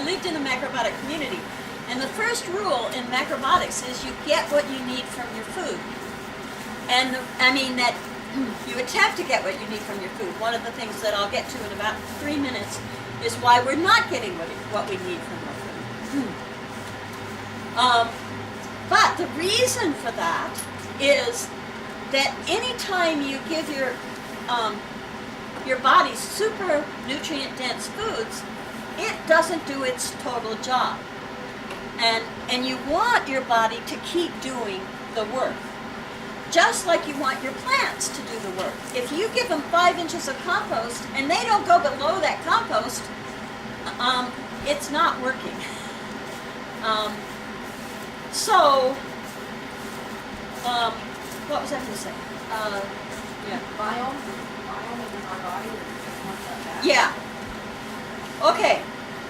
lived in a macrobiotic community, and the first rule in macrobiotics is you get what you need from your food. And that you attempt to get what you need from your food. One of the things that I'll get to in about 3 minutes is why we're not getting what we need from our food. But the reason for that is that anytime you give your body super nutrient-dense foods, it doesn't do its total job. And you want your body to keep doing the work. Just like you want your plants to do the work. If you give them 5 inches of compost and they don't go below that compost, it's not working. What was I going to say? Yeah. Biome in our body is not that bad. Yeah. Okay.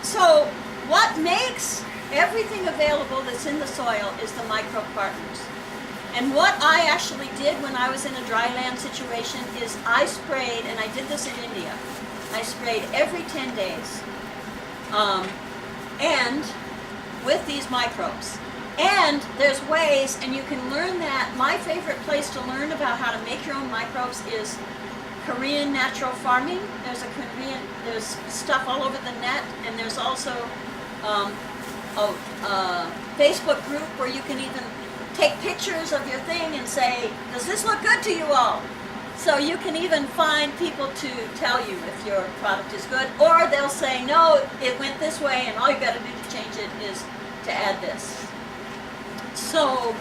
So what makes everything available that's in the soil is the micro-partners. And what I actually did when I was in a dry land situation is I sprayed, and I did this in India, I sprayed every 10 days, and with these microbes. And there's ways, and you can learn that. My favorite place to learn about how to make your own microbes is Korean natural farming. There's stuff all over the net, and there's also a Facebook group where you can even take pictures of your thing and say, does this look good to you all? So you can even find people to tell you if your product is good, or they'll say, no, it went this way, and all you got to do to change it is to add this. So,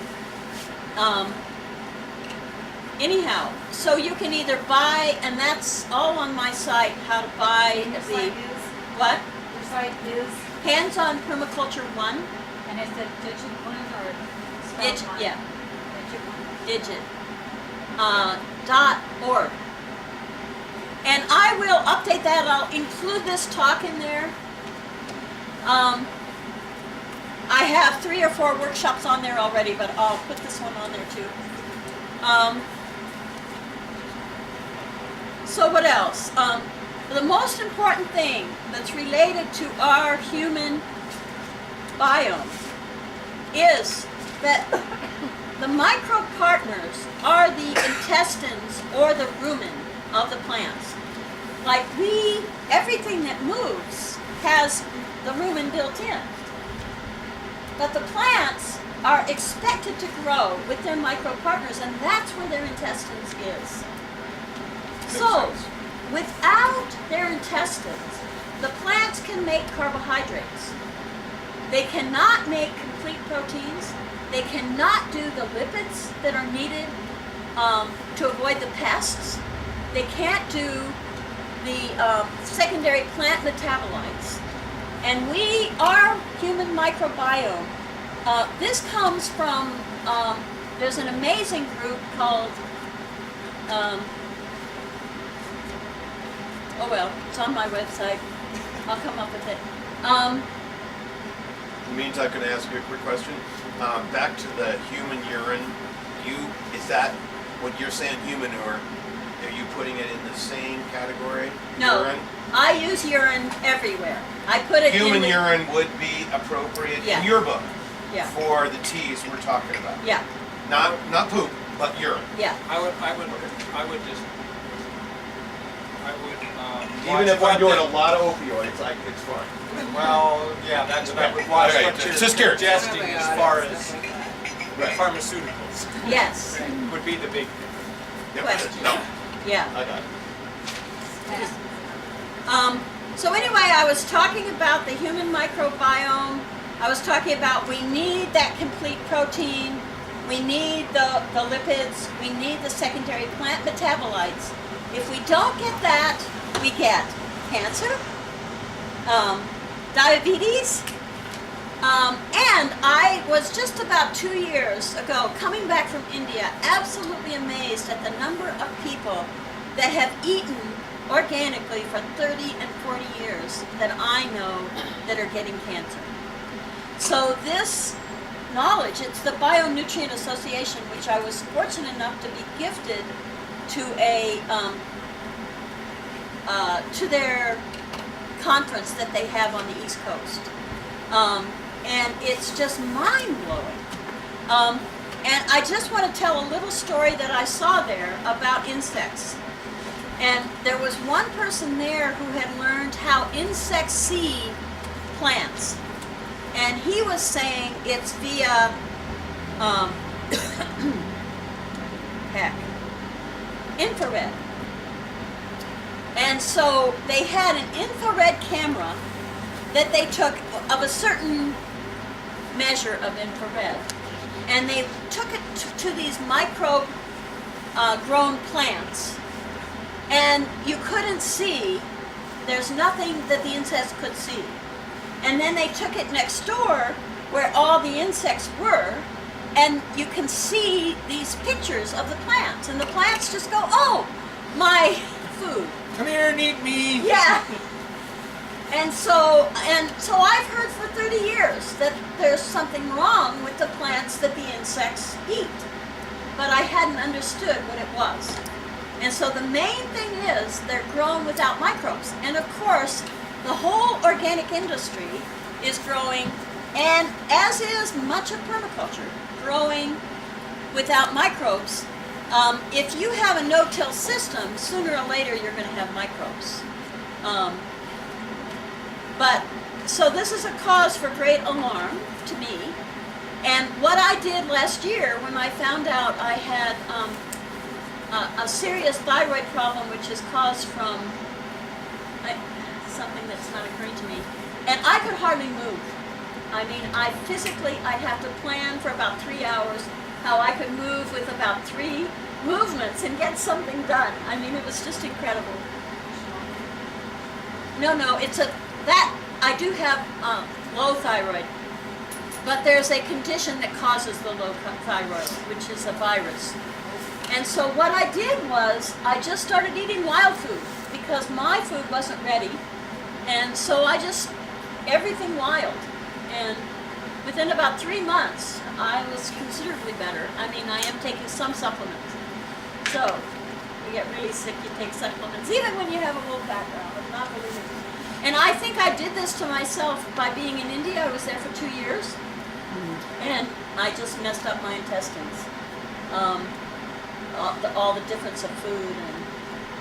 anyhow, so you can either buy, and that's all on my site, how to buy Your the, site is? what? Your site is? Hands-on Permaculture 1. And it's a digit one or spelled Digit, one? yeah, Digit one. digit. .org. And I will update that. I'll include this talk in there. I have 3 or 4 workshops on there already, but I'll put this one on there too. So what else? The most important thing that's related to our human biome is that the micro-partners are the intestines or the rumen of the plants. Like everything that moves has the rumen built in. But the plants are expected to grow with their micro-partners, and that's where their intestines is. So, without their intestines, the plants can make carbohydrates. They cannot make complete proteins. They cannot do the lipids that are needed to avoid the pests. They can't do the secondary plant metabolites. And our human microbiome, this comes from, there's an amazing group called, oh well, it's on my website. I'll come up with it. In the meantime, can I ask you a quick question? Back to the human urine, is that what you're saying, human manure? Are you putting it in the same category? No, urine? I use urine everywhere. I put it Human in urine would be appropriate Yeah. in your book Yeah, for the teas we're talking about. yeah, Not poop, but urine. yeah. Even if I'm doing a lot of opioids, it's fine. Well, yeah, I would watch Okay, what you're just curious. suggesting as far as Right. pharmaceuticals Yes, would be the big thing. Yep. Question. No, yeah. I got it. So anyway, I was talking about the human microbiome. I was talking about we need that complete protein. We need the lipids. We need the secondary plant metabolites. If we don't get that, we get cancer, diabetes, and I was just about 2 years ago coming back from India, absolutely amazed at the number of people that have eaten organically for 30 and 40 years that I know that are getting cancer. So this knowledge, it's the Bionutrient Association, which I was fortunate enough to be gifted to to their conference that they have on the East Coast. And it's just mind-blowing. And I just want to tell a little story that I saw there about insects. And there was one person there who had learned how insects see plants. And he was saying it's via, infrared. And so they had an infrared camera that they took of a certain measure of infrared. And they took it to these microbe grown plants. And you couldn't see, there's nothing that the insects could see. And then they took it next door where all the insects were, and you can see these pictures of the plants. And the plants just go, oh, my food. Come here and eat me. Yeah. And so I've heard for 30 years that there's something wrong with the plants that the insects eat. But I hadn't understood what it was. And so the main thing is they're grown without microbes. And of course, the whole organic industry is growing, and as is much of permaculture, growing without microbes. If you have a no-till system, sooner or later you're going to have microbes. But so this is a cause for great alarm to me. And what I did last year when I found out I had a serious thyroid problem, which is caused from something that's not occurring to me, and I could hardly move. I mean, I'd have to plan for about 3 hours how I could move with about 3 movements and get something done. I mean, it was just incredible. No, I do have low thyroid, but there's a condition that causes the low thyroid, which is a virus. And so what I did was I just started eating wild food because my food wasn't ready. And so everything wild. And within about 3 months, I was considerably better. I mean, I am taking some supplements. So, you get really sick, you take supplements, even when you have a low background. I'm not believing it. And I think I did this to myself by being in India. I was there for 2 years. And I just messed up my intestines. All the difference of food and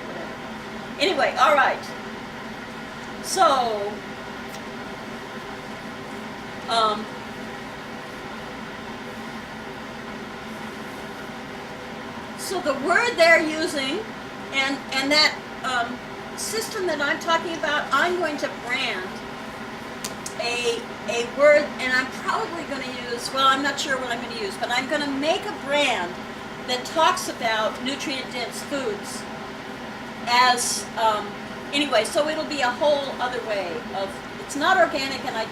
whatever. Anyway, all right. So, so the word they're using, and that system that I'm talking about, I'm going to brand a word, and I'm probably going to use, well, I'm not sure what I'm going to use, but I'm going to make a brand that talks about nutrient-dense foods as, anyway, so it'll be a whole other way of, it's not organic, and I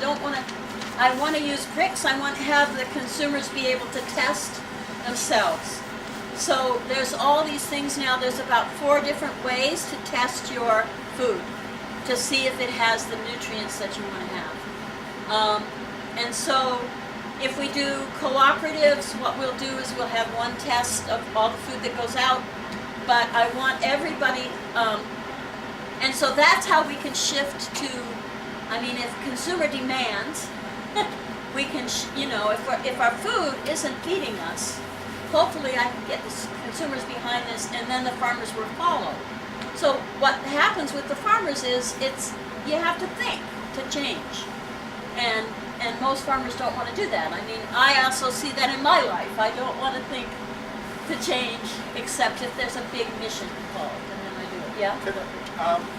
want to use bricks. I want to have the consumers be able to test themselves. So there's all these things now. There's about 4 different ways to test your food to see if it has the nutrients that you want to have. And so if we do cooperatives, what we'll do is we'll have one test of all the food that goes out. But I want everybody, and so that's how we can shift to, I mean, if consumer demands, we can, if our food isn't feeding us, hopefully I can get the consumers behind this, and then the farmers will follow. So what happens with the farmers is you have to think to change, and most farmers don't want to do that. I mean, I also see that in my life. I don't want to think to change, except if there's a big mission involved, and then I do it. Yeah.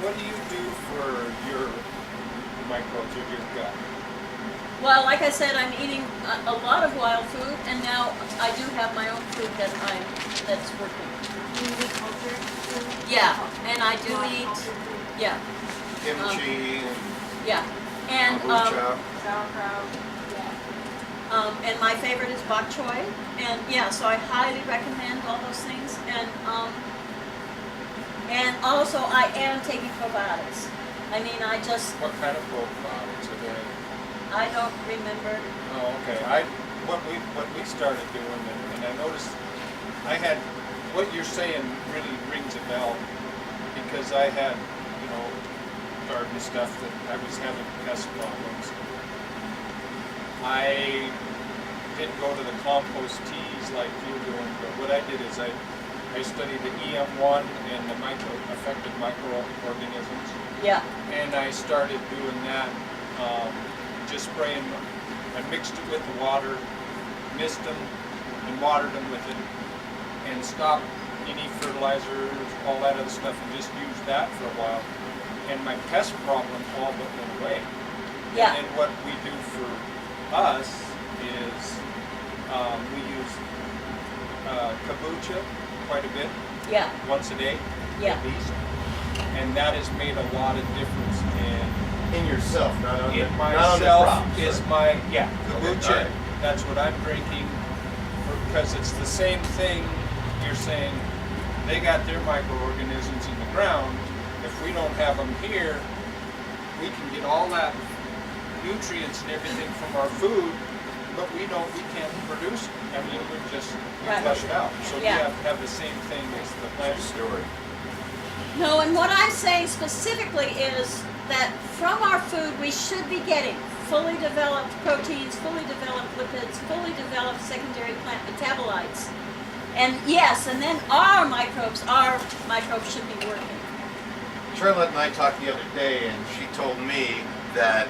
What do you do for your microbes or your gut? Well, like I said, I'm eating a lot of wild food, and now I do have my own food that's working. Do you eat culture food? Yeah, and I do eat. Yeah. Kimchi Yeah, and kombucha. Sauerkraut. Yeah. and my favorite is bok choy, and yeah, so I highly recommend all those things, and also I am taking probiotics. I mean, What kind of probiotics are they? I don't remember. Oh, okay. What we started doing, and I noticed what you're saying really rings a bell, because I had, garden stuff that I was having pest problems, I didn't go to the compost teas like you're doing, but what I did is I studied the EM1 and the affected microorganisms, Yeah. and I started doing that, just spraying. I mixed it with the water, mist them, and watered them with it, and stopped any fertilizers, all that other stuff, and just used that for a while. And my pest problem all but went away. Yeah. And what we do for us is we use kombucha quite a bit, Yeah. once a day Yeah. at least, and that has made a lot of difference In yourself, not on the, in not on the myself. crops, Is right? my Okay, kombucha. all right. That's what I'm drinking because it's the same thing. You're saying they got their microorganisms in the ground. If we don't have them here, we can get all that nutrients and everything from our food, but we can't produce it. I mean, we Right. flush it out. So Yeah. you have to have the same thing as the plant. Story. No, and what I'm saying specifically is that from our food we should be getting fully developed proteins, fully developed lipids, fully developed secondary plant metabolites. And yes, and then our microbes should be working. Charlotte and I talked the other day, and she told me that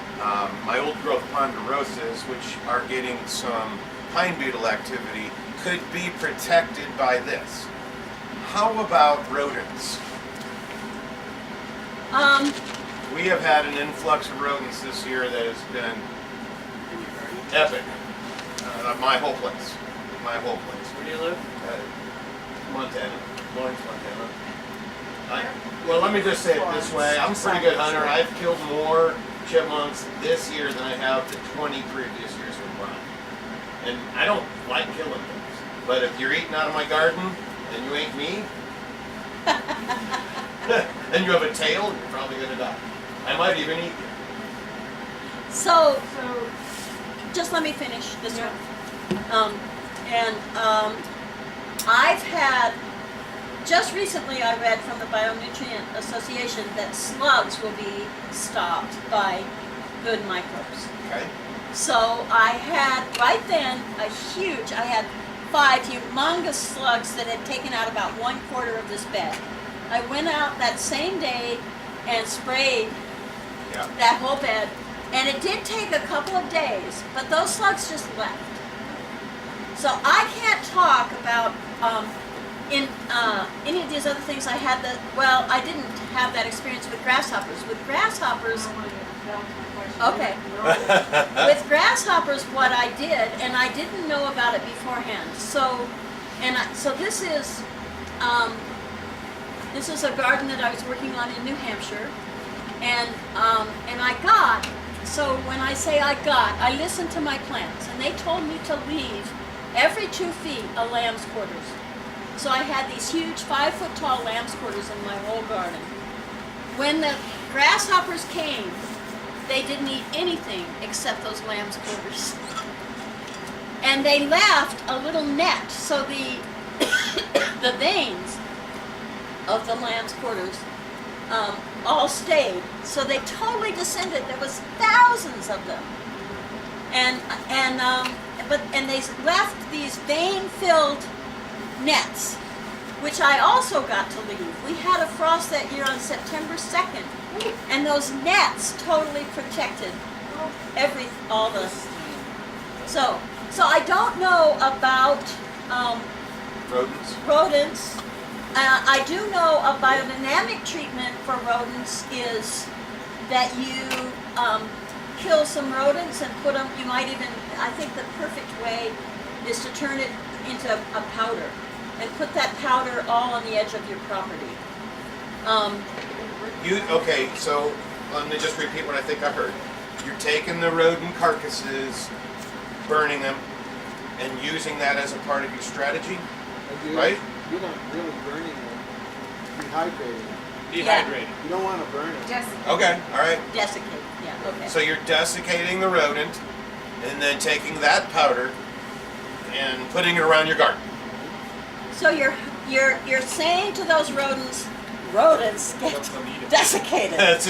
my old growth ponderosas, which are getting some pine beetle activity, could be protected by this. How about rodents? We have had an influx of rodents this year that has been epic. My whole place. My whole place. Where do you live? Montana. Lawrence, Montana. Well, let me just say it this way. I'm a pretty good hunter. I've killed more chipmunks this year than I have the 20 previous years combined. And I don't like killing things. But if you're eating out of my garden and you ain't me, and you have a tail, you're probably going to die. I might even eat you. So just let me finish this one. I've had, just recently I read from the Bionutrient Association that slugs will be stopped by good microbes. Okay? So I had right then I had 5 humongous slugs that had taken out about 1/4 of this bed. I went out that same day and sprayed Yeah. that whole bed, and it did take a couple of days, but those slugs just left. So I can't talk about in any of these other things I had that, well, I didn't have that experience with grasshoppers. With grasshoppers, okay. With grasshoppers, what I did, and I didn't know about it beforehand. So this is a garden that I was working on in New Hampshire, and I got. So when I say I listened to my plants, and they told me to leave every 2 feet a lamb's quarters. So I had these huge 5-foot tall lamb's quarters in my whole garden. When the grasshoppers came, they didn't eat anything except those lamb's quarters. And they left a little net, so the veins of the lamb's quarters all stayed. So they totally descended. There was thousands of them. And they left these vein-filled nets, which I also got to leave. We had a frost that year on September 2nd, and those nets totally protected all the. So I don't know about rodents. I do know a biodynamic treatment for rodents is that you kill some rodents and put them. You might even. I think the perfect way is to turn it into a powder and put that powder all on the edge of your property. Okay, so let me just repeat what I think I heard. You're taking the rodent carcasses, burning them, and using that as a part of your strategy, right? You're not really burning them, dehydrating them. Dehydrated. You don't want to burn them. Okay, all right. Desiccate. Yeah. Okay. So you're desiccating the rodent, and then taking that powder and putting it around your garden. So you're saying to those rodents get desiccated. This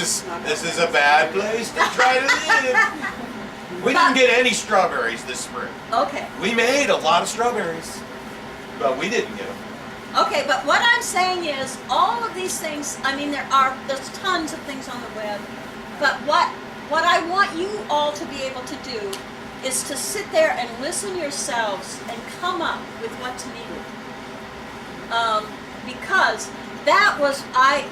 is a bad place to try to live. We didn't get any strawberries this spring. Okay. We made a lot of strawberries, but we didn't get them. Okay, but what I'm saying is all of these things, I mean there's tons of things on the web, but what I want you all to be able to do is to sit there and listen yourselves and come up with what's needed. Because that was, I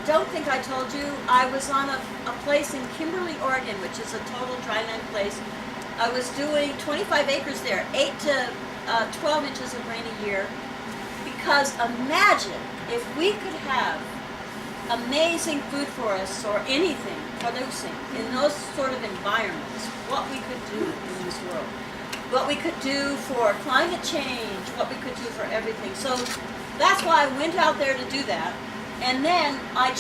don't think I told you, I was on a place in Kimberly, Oregon, which is a total dryland place. I was doing 25 acres there, 8 to 12 inches of rain a year. Because imagine if we could have amazing food forests or anything producing in those sort of environments, what we could do in this world. What we could do for climate change, what we could do for everything. So that's why I went out there to do that. And then I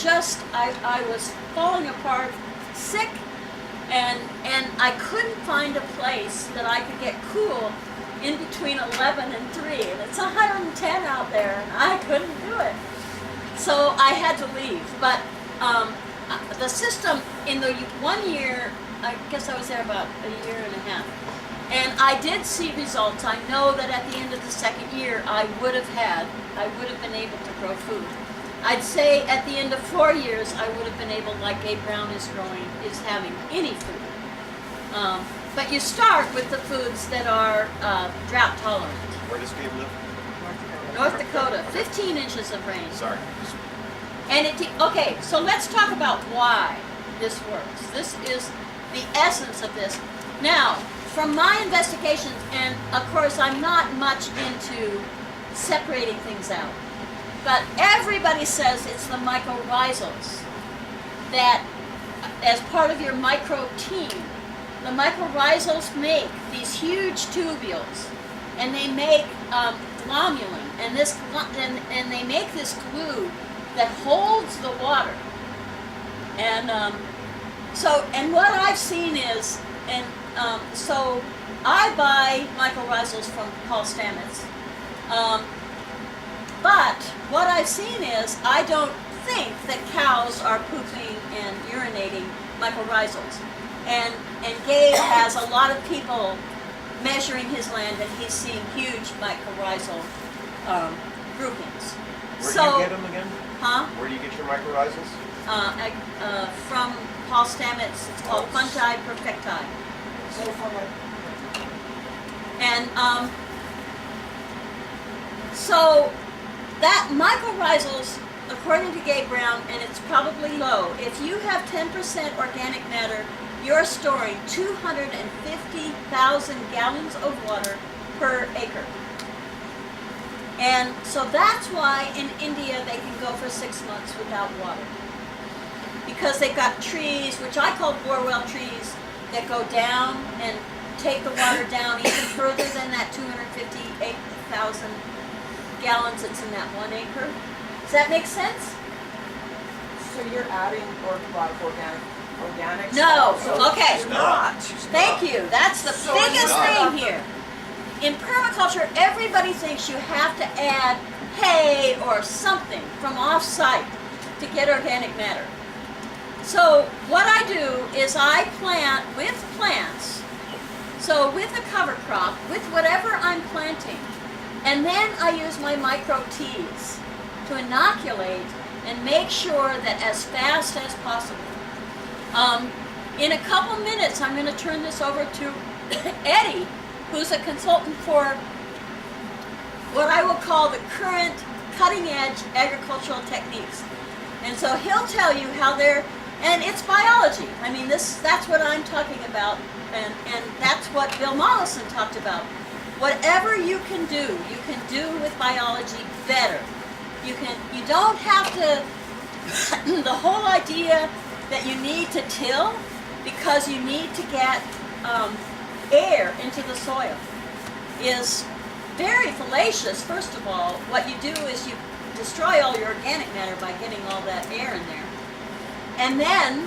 was falling apart, sick, and I couldn't find a place that I could get cool in between 11 and 3, and it's 110 out there, and I couldn't do it. So I had to leave. But the system, in the 1 year, I guess I was there about a year and a half, and I did see results. I know that at the end of the second year, I would have been able to grow food. I'd say at the end of 4 years, I would have been able, like Gabe Brown is having any food. But you start with the foods that are drought tolerant. Where does Gabe live? North Dakota, 15 inches of rain. Sorry. And okay, so let's talk about why this works. This is the essence of this. Now, from my investigations, and of course I'm not much into separating things out, but everybody says it's the mycorrhizals that, as part of your micro team, the mycorrhizals make these huge tubules, and they make glomalin, and they make this glue that holds the water. And and what I've seen is, so I buy mycorrhizals from Paul Stamets, but what I've seen is I don't think that cows are pooping and urinating mycorrhizals. And Gabe has a lot of people measuring his land, and he's seeing huge mycorrhizal groupings. Where do you get them again? Huh? Where do you get your mycorrhizals? From Paul Stamets, it's called Fungi Perfecti. And so that mycorrhizals, according to Gabe Brown, and it's probably low, if you have 10% organic matter, you're storing 250,000 gallons of water per acre. And so that's why in India they can go for 6 months without water. Because they've got trees, which I call borewell trees, that go down and take the water down even further than that 258,000 gallons that's in that 1 acre. Does that make sense? So you're adding organic? No. So Okay. You're not. Thank you. That's the So biggest you're thing not. here. In permaculture, everybody thinks you have to add hay or something from off-site to get organic matter. So what I do is I plant with plants, so with a cover crop, with whatever I'm planting, and then I use my micro teas to inoculate and make sure that as fast as possible. In a couple minutes, I'm going to turn this over to Eddie, who's a consultant for what I will call the current cutting-edge agricultural techniques. And so he'll tell you how they're, and it's biology. I mean, that's what I'm talking about, and that's what Bill Mollison talked about. Whatever you can do with biology better. You don't have to, the whole idea that you need to till because you need to get air into the soil is very fallacious. First of all, what you do is you destroy all your organic matter by getting all that air in there. And then,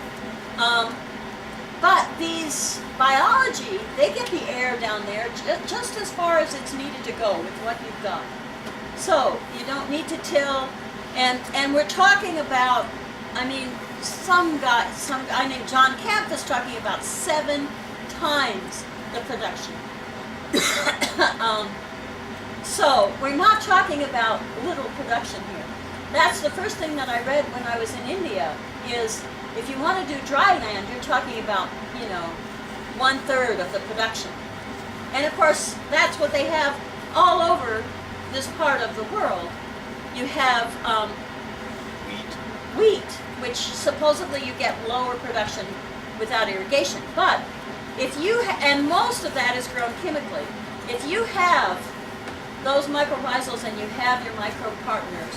but these biology, they get the air down there just as far as it's needed to go with what you've got. So you don't need to till, and we're talking about, I mean, some guy named John Kemp is talking about 7 times the production. So we're not talking about little production here. That's the first thing that I read when I was in India is if you want to do dry land, you're talking about, 1/3 of the production. And of course, that's what they have all over this part of the world. You have wheat, which supposedly you get lower production without irrigation. But if you, and most of that is grown chemically, if you have those mycorrhizals and you have your microbe partners,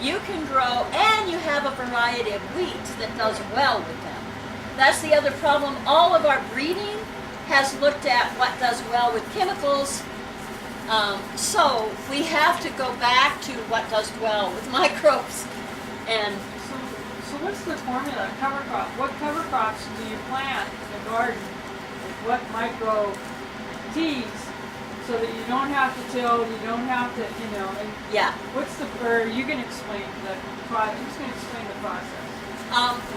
you can grow, and you have a variety of wheat that does well with them. That's the other problem. All of our breeding has looked at what does well with chemicals. So we have to go back to what does well with microbes. And So what's the formula, cover crop? What cover crops do you plant in the garden? What micro teas so that you don't have to till, you don't have to, and yeah, what's the, or you can explain the process, who's going to explain the process?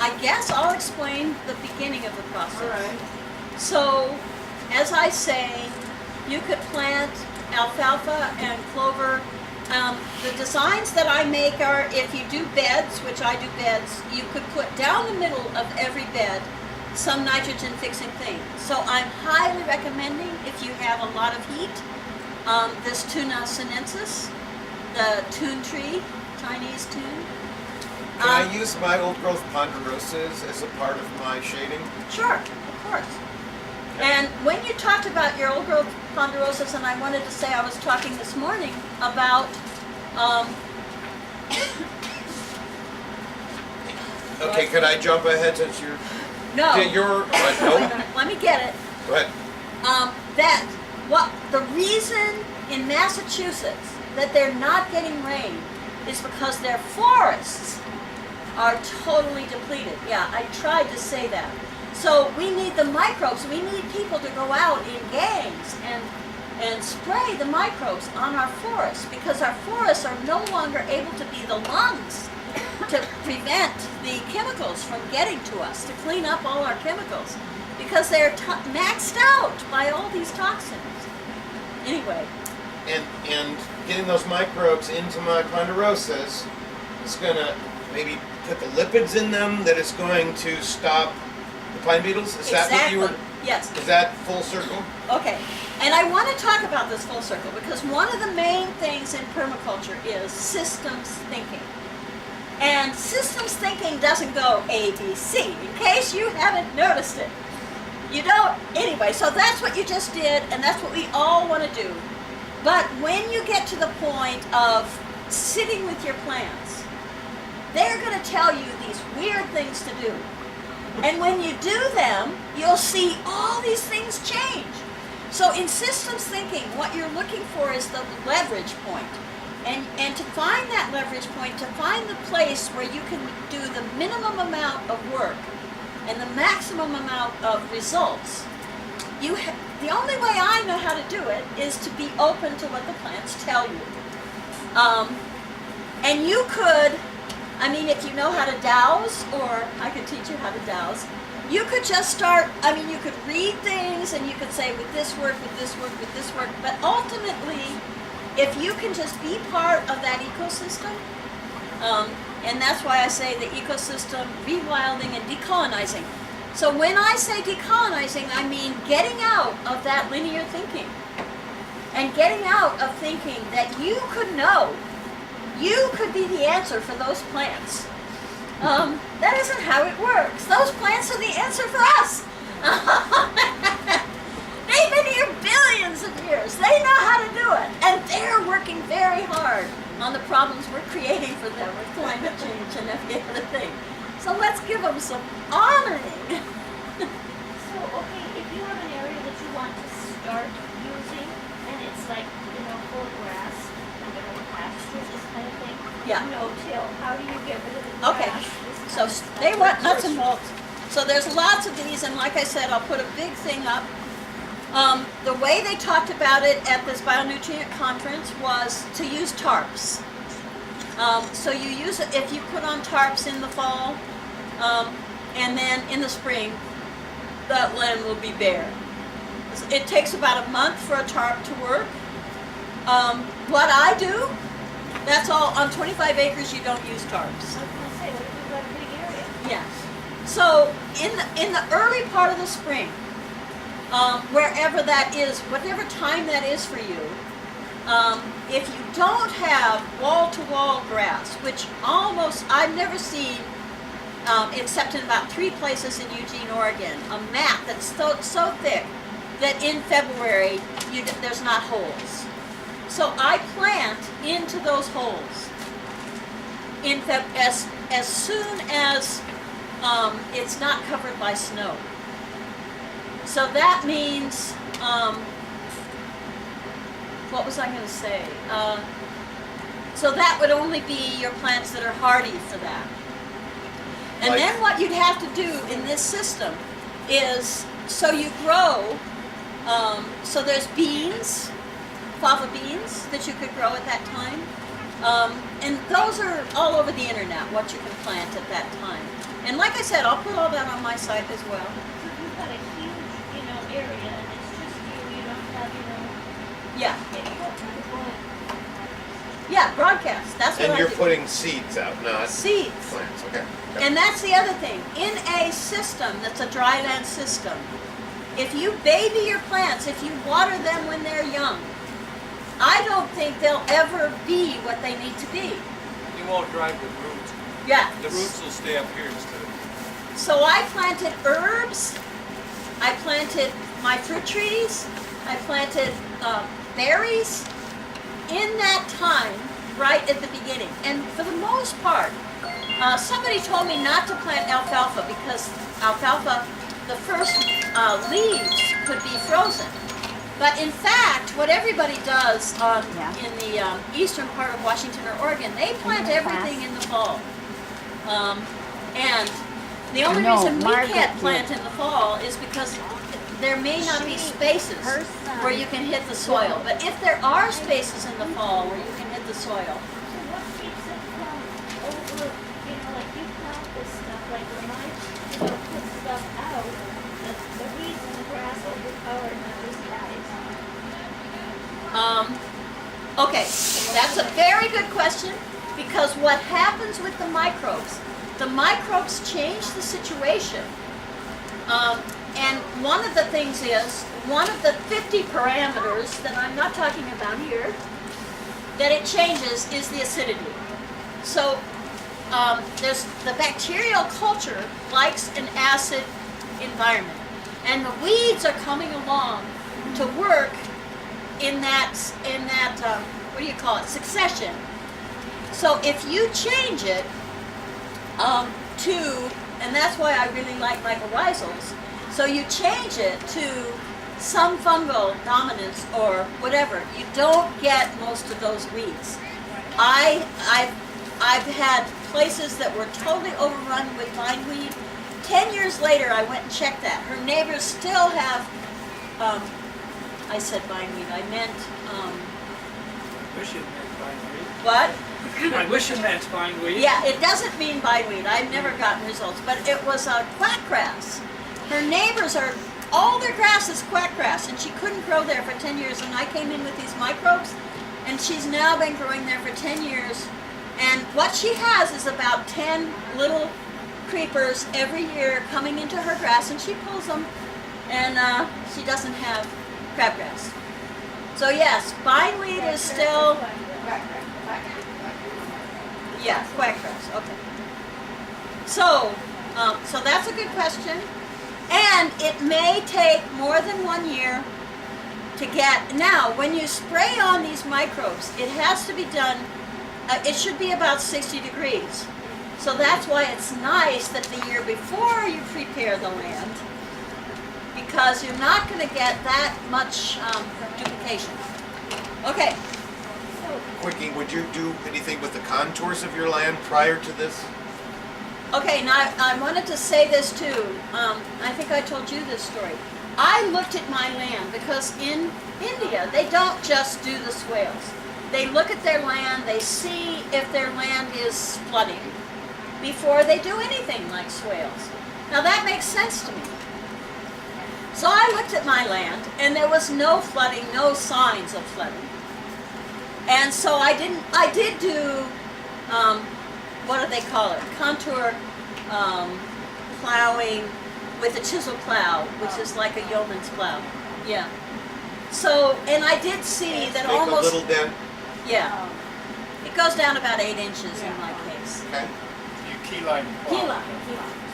I guess I'll explain the beginning of the process. All right. So, as I say, you could plant alfalfa and clover. The designs that I make are, if you do beds, which I do beds, you could put down the middle of every bed some nitrogen fixing thing. So I'm highly recommending, if you have a lot of heat, this Tuna sinensis, the tune tree, Chinese tune. Can I use my old growth ponderosas as a part of my shading? Sure, of course. And when you talked about your old growth ponderosas, and I wanted to say I was talking this morning about Okay, could I jump ahead since you're... no. Did your... What? No? Let me get it. Go ahead. The reason in Massachusetts that they're not getting rain is because their forests are totally depleted. Yeah, I tried to say that. So we need the microbes. We need people to go out in gangs and spray the microbes on our forests, because our forests are no longer able to be the lungs to prevent the chemicals from getting to us, to clean up all our chemicals, because they're maxed out by all these toxins. Anyway. And getting those microbes into my ponderosas is going to maybe put the lipids in them that is going to stop the pine beetles? Is that what you were... Yes. Is that full circle? Okay. And I want to talk about this full circle because one of the main things in permaculture is systems thinking. And systems thinking doesn't go A, B, C, in case you haven't noticed it. You don't, anyway, so that's what you just did, and that's what we all want to do. But when you get to the point of sitting with your plants, they're going to tell you these weird things to do. And when you do them, you'll see all these things change. So in systems thinking, what you're looking for is the leverage point. And to find that leverage point, to find the place where you can do the minimum amount of work and the maximum amount of results, the only way I know how to do it is to be open to what the plants tell you. And you could, I mean, if you know how to dowse, or I could teach you how to dowse, you could just start, I mean, you could read things and you could say, with this work, with this work, with this work, but ultimately, if you can just be part of that ecosystem, and that's why I say the ecosystem, rewilding and decolonizing. So when I say decolonizing, I mean getting out of that linear thinking and getting out of thinking that you could know, you could be the answer for those plants. That isn't how it works. Those plants are the answer for us. They've been here billions of years. They know how to do it. And they're working very hard on the problems we're creating for them with climate change and every other thing. So let's give them some honoring. So, okay, if you have an area that you want to start using, and it's like, full of grass, pastures, this kind of thing. Yeah. No-till, how do you get rid of the grass? Okay. So they want nuts and bolts. So there's lots of these, and like I said, I'll put a big thing up. The way they talked about it at this bionutrient conference was to use tarps. So you use it if you put on tarps in the fall, and then in the spring, that land will be bare. It takes about a month for a tarp to work. What I do, that's all, on 25 acres you don't use tarps. I was gonna say, what if we've got a big area? Yes. So in the early part of the spring, wherever that is, whatever time that is for you, if you don't have wall-to-wall grass, which almost I've never seen, except in about 3 places in Eugene, Oregon, a mat that's so thick that in February there's not holes. So I plant into those holes as soon as it's not covered by snow. So that means, what was I going to say? So that would only be your plants that are hardy for that. And Like- then what you'd have to do in this system is, so you grow, so there's beans, fava beans that you could grow at that time. And those are all over the internet, what you can plant at that time. And like I said, I'll put all that on my site as well. So if you've got a huge, area and it's just you don't have, Yeah, what kind of growing? yeah, broadcast, that's what And I you're do. putting seeds out, not Seeds. plants, okay. And that's the other thing. In a system that's a dry land system, if you baby your plants, if you water them when they're young, I don't think they'll ever be what they need to be. You won't drive the roots. Yeah. The roots will stay up here instead of. So I planted herbs, I planted my fruit trees, I planted berries in that time, right at the beginning. And for the most part, somebody told me not to plant alfalfa because alfalfa, the first leaves could be frozen. But in fact, what everybody does in the eastern part of Washington or Oregon, they plant everything in the fall. And the only No, reason we Margaret can't did. plant in the fall is because there may not be spaces her son- where you can hit the soil. But if there are spaces in the fall where you can hit the soil, So what keeps it from over, like you plant this stuff, like when I, put stuff out, the reason the grass overpowered those guys. okay, that's a very good question, because what happens with the microbes change the situation. And one of the things is, one of the 50 parameters that I'm not talking about here, that it changes is the acidity. So there's the bacterial culture likes an acid environment, and the weeds are coming along to work in that what do you call it, succession. So if you change it to, and that's why I really like mycorrhizals, so you change it to some fungal dominance or whatever, you don't get most of those weeds. I've had places that were totally overrun with bindweed. 10 years later, I went and checked that. Her neighbors still have, I said bindweed, I meant, Wish it meant bindweed. what? I wish it meant bindweed. Yeah, it doesn't mean bindweed. I've never gotten results, but it was a quackgrass. Her neighbors are, all their grass is quackgrass, and she couldn't grow there for 10 years, and I came in with these microbes, and she's now been growing there for 10 years, and what she has is about 10 little creepers every year coming into her grass, and she pulls them, and she doesn't have crabgrass. So yes, bindweed is still, yeah, quackgrass, okay. So, so that's a good question. And it may take more than 1 year to get, now when you spray on these microbes, it has to be done, it should be about 60 degrees. So that's why it's nice that the year before you prepare the land, because you're not going to get that much duplication. Okay. Quickie, would you do anything with the contours of your land prior to this? Okay, now I wanted to say this too. I think I told you this story. I looked at my land because in India, they don't just do the swales. They look at their land, they see if their land is flooding before they do anything like swales. Now that makes sense to me. So I looked at my land, and there was no flooding, no signs of flooding. And so I did do, what do they call it? Contour plowing with a chisel plow, which is like a yeoman's plow. Yeah. So, and I did see that Make almost, a little dent. yeah, it goes down about 8 inches in my case. Okay. You key line. Key line.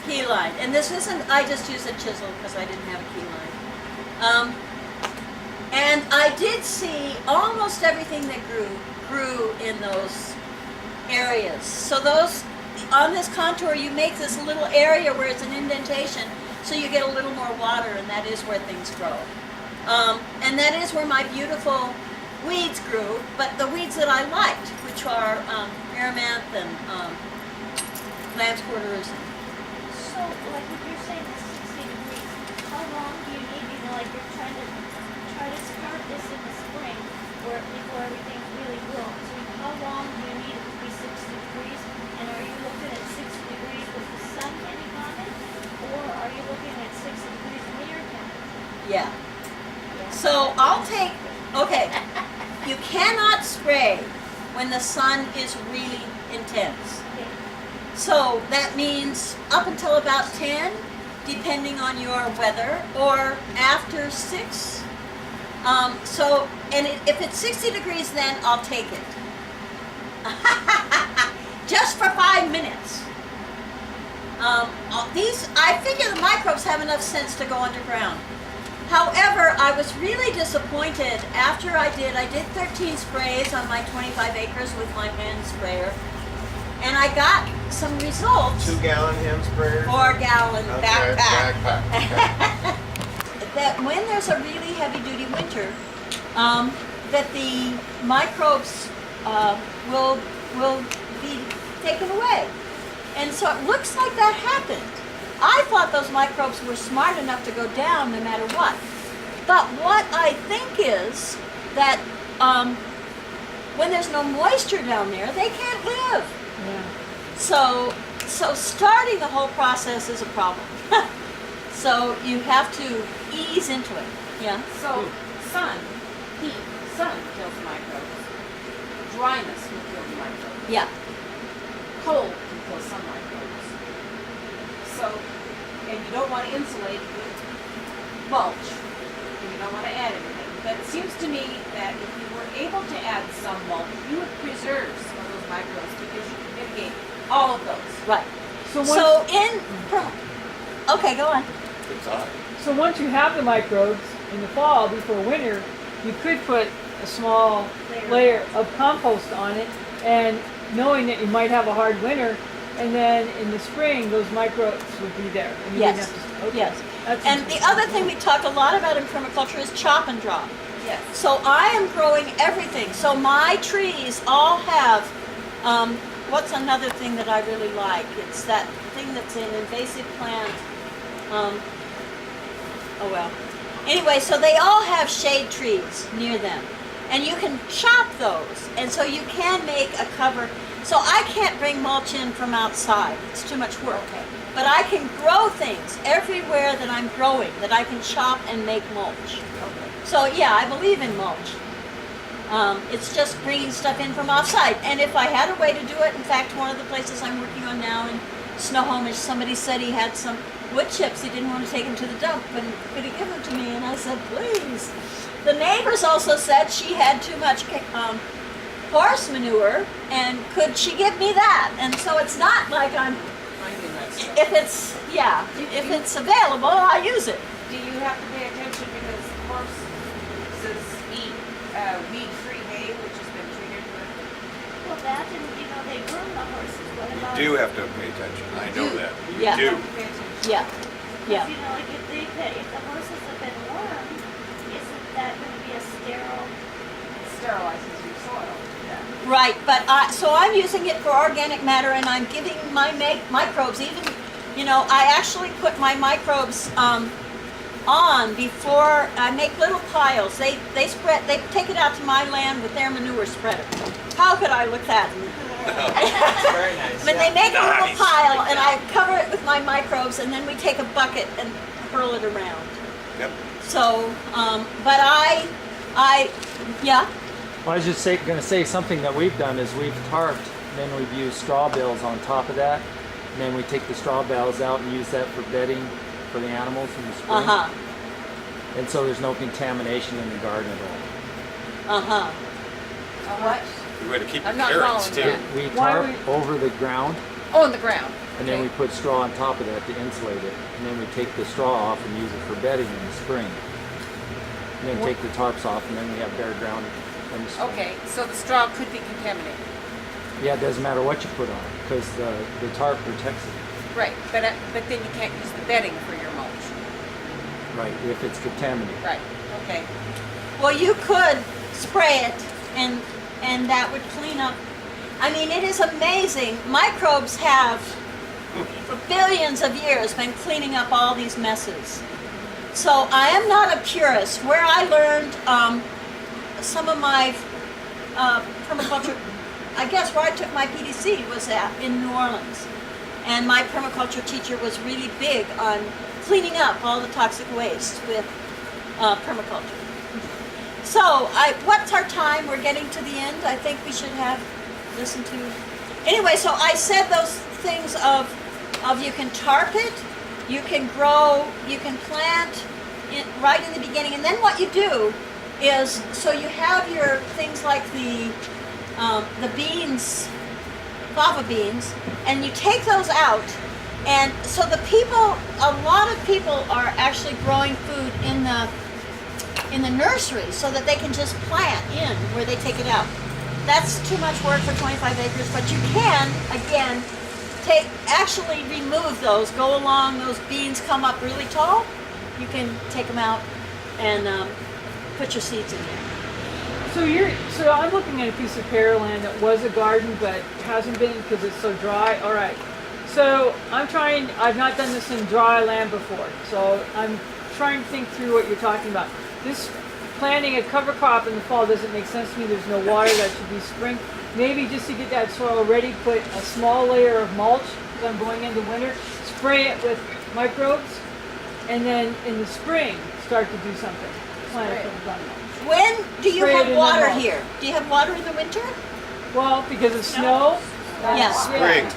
Key line. And this isn't, I just used a chisel because I didn't have a key line. And I did see almost everything that grew in those areas. So those, on this contour, you make this little area where it's an indentation, so you get a little more water, and that is where things grow. And that is where my beautiful weeds grew, but the weeds that I liked, which are amaranth and lamb's quarters. So, like if you're saying it's 60 degrees, how long do you need? You know, like you're trying to start this in the spring, where before everything's really grown. So, how long do you need it to be 60 degrees? And are you looking at 60 degrees with the sun hitting on it, or are you looking at 60 degrees near him? Yeah. So I'll take, okay, you cannot spray when the sun is really intense. Okay. So that means up until about 10, depending on your weather, or after 6. If it's 60 degrees, then I'll take it. Just for 5 minutes. I figure the microbes have enough sense to go underground. However, I was really disappointed after I did 13 sprays on my 25 acres with my hand sprayer, and I got some results. 2-gallon hand sprayer. 4-gallon Okay, backpack. backpack. That when there's a really heavy-duty winter, that the microbes will be taken away, and so it looks like that happened. I thought those microbes were smart enough to go down no matter what. But what I think is that when there's no moisture down there, they can't live. Yeah. So starting the whole process is a problem. So you have to ease into it. Yeah. So, sun kills microbes. Dryness will kill the microbes. Yeah. Cold can kill some microbes. So, and you don't want to insulate with mulch. And you don't want to add anything. But it seems to me that if you were able to add some mulch, you would preserve some of those microbes because you can mitigate all of those. Right. So okay, go on. It's hot. So once you have the microbes in the fall before winter, you could put a small layer of compost on it, and knowing that you might have a hard winter, and then in the spring those microbes would be there. And you Yes. wouldn't have to, okay. Yes. That's And the other thing we talk a lot about in permaculture is chop and drop. Yes. So I am growing everything. So my trees all have, what's another thing that I really like? It's that thing that's an invasive plant. Oh well. Anyway, so they all have shade trees near them. And you can chop those. And so you can make a cover. So I can't bring mulch in from outside. It's too much work. Okay. But I can grow things everywhere that I'm growing that I can chop and make mulch. So yeah, I believe in mulch. It's just bringing stuff in from outside. And if I had a way to do it, in fact, one of the places I'm working on now in Snohomish, somebody said he had some wood chips. He didn't want to take them to the dump, but could he give them to me? And I said, please. The neighbors also said she had too much horse manure, and could she give me that? And so it's not like I'm, Finding that stuff. if it's available, I'll use it. Do you have to pay attention because horses eat weed-free hay, which has been treated with? Well, that and, you know, they groom the horses. What about? Do have to pay attention. I know that. You Yeah. do. Pay attention. Yeah, yeah. You know, like if the horses have been wormed, isn't that going to be a sterile? It sterilizes your soil. Yeah. Right, but so I'm using it for organic matter, and I'm giving my microbes even, you know, I actually put my microbes on before I make little piles. They take it out to my land with their manure spreader. How could I look that? Very nice. But they make a little Nice. pile, and I cover it with my microbes, and then we take a bucket and hurl it around. Yep. So, but yeah. Well, I was just going to say something that we've done is we've tarped, and then we've used straw bales on top of that, and then we take the straw bales out and use that for bedding for the animals in the spring. And so there's no contamination in the garden at all. What? Good way to keep I'm your not carrots following too. that. We Why tarp over the ground, Oh, in the ground. and then we put straw on top of that to insulate it, and then we take the straw off and use it for bedding in the spring. And then take the tarps off, and then we have bare ground in the spring. Okay, so the straw could be contaminated. Yeah, it doesn't matter what you put on it, because the tarp protects it. Right, but then you can't use the bedding for your mulch. Right, if it's contaminated. Right, okay. Well, you could spray it, and that would clean up. I mean, it is amazing. Microbes have, for billions of years, been cleaning up all these messes. So I am not a purist. Where I learned some of my permaculture, I guess where I took my PDC was in New Orleans. And my permaculture teacher was really big on cleaning up all the toxic waste with permaculture. So, what's our time? We're getting to the end. I think we should have listened to. Anyway, so I said those things of you can tarp it, you can grow, you can plant right in the beginning, and then what you do is so you have your things like the beans, fava beans, and you take those out. And so a lot of people are actually growing food in the nursery so that they can just plant in where they take it out. That's too much work for 25 acres, but you can, again, actually remove those, go along, those beans come up really tall, you can take them out and put your seeds in there. So I'm looking at a piece of pearland that was a garden but hasn't been because it's so dry. All right. So I've not done this in dry land before, so I'm trying to think through what you're talking about. This planting a cover crop in the fall doesn't make sense to me. There's no water, that should be spring. Maybe just to get that soil ready, put a small layer of mulch, because I'm going into winter, spray it with microbes, and then in the spring, start to do something. Plant it from the mulch. When do you Spray it in have the water mulch. here? Do you have water in the winter? Well, because of snow. Yes. Spring.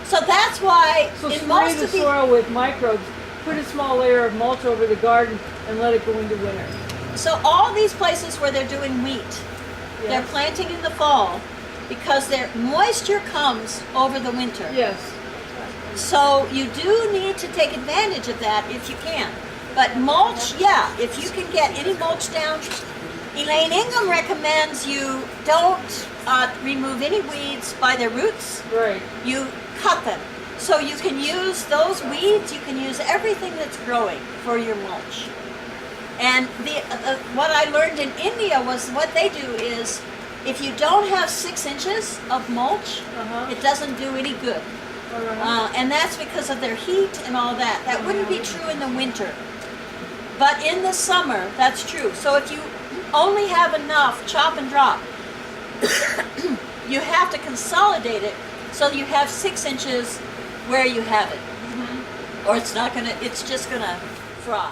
So that's why So in spray most the of the soil with microbes, put a small layer of mulch over the garden, and let it go into winter. so all these places where they're doing wheat, they're Yes. planting in the fall because their moisture comes over the winter. Yes. So you do need to take advantage of that if you can. But mulch, yeah, if you can get any mulch down. Elaine Ingham recommends you don't remove any weeds by their roots. Right. You cut them. So you can use those weeds, you can use everything that's growing for your mulch. And what I learned in India was what they do is if you don't have 6 inches of mulch, it doesn't do any good. And that's because of their heat and all that. That wouldn't be true in the winter. But in the summer, that's true. So if you only have enough chop and drop, you have to consolidate it so you have 6 inches where you have it. Or it's just gonna fry.